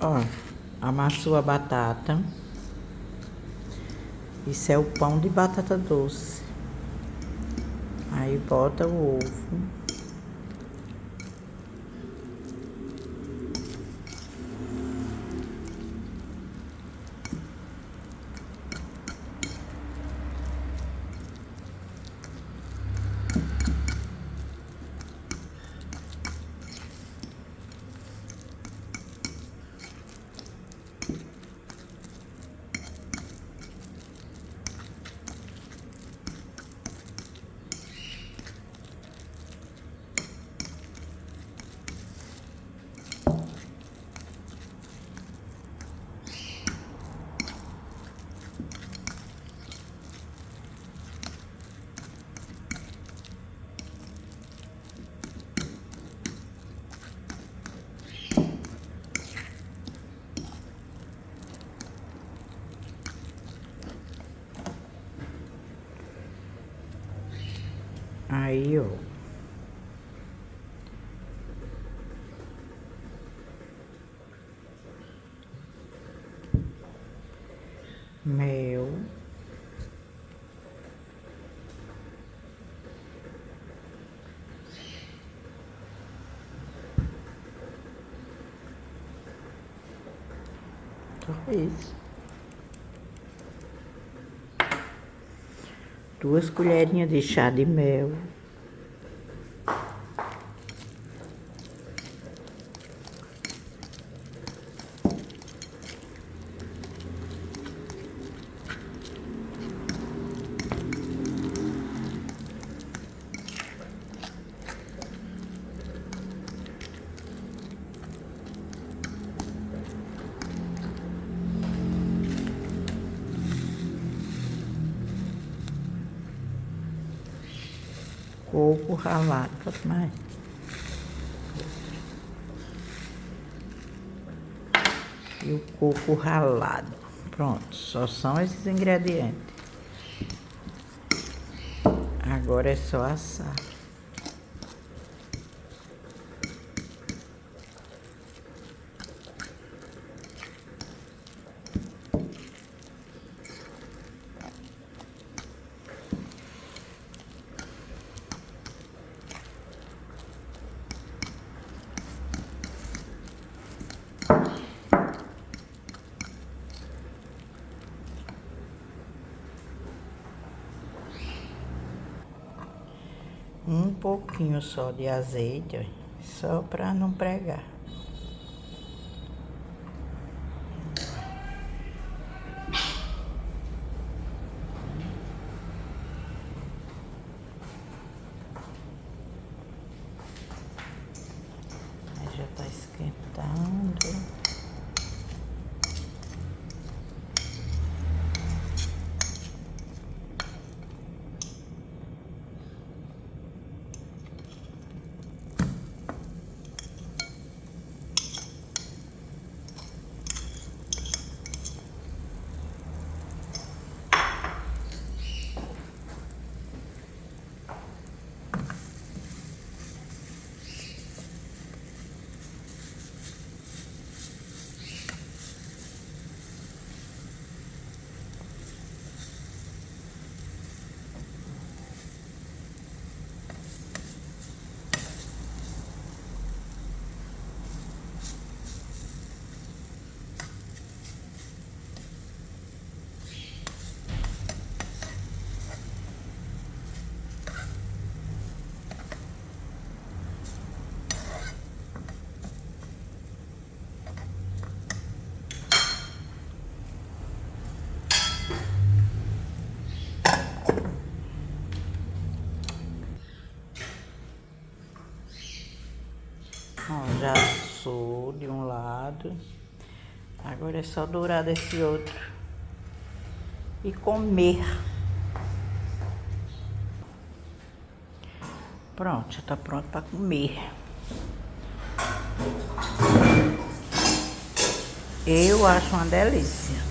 Ó, amassou a batata. Isso é o pão de batata doce. Aí bota o ovo. Aí, ó. Mel. Só isso. 2 colherinhas de chá de mel. Coco ralado, quanto mais? E o coco ralado. Pronto, só são esses ingredientes. Agora é só assar. Um pouquinho só de azeite, ó, só para não pregar. Aí já tá esquentando. Ó, já assou de um lado. Agora é só dourar desse outro. E comer. Pronto, já tá pronto para comer. Eu acho uma delícia.